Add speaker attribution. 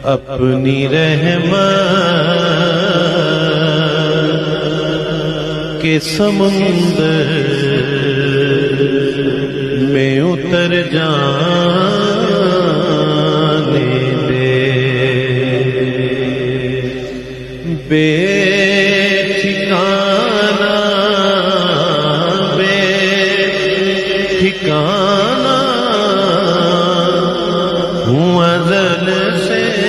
Speaker 1: अपनी रहमत के समुंदर में उतर जाने दे। बेठिकाना बेठिकाना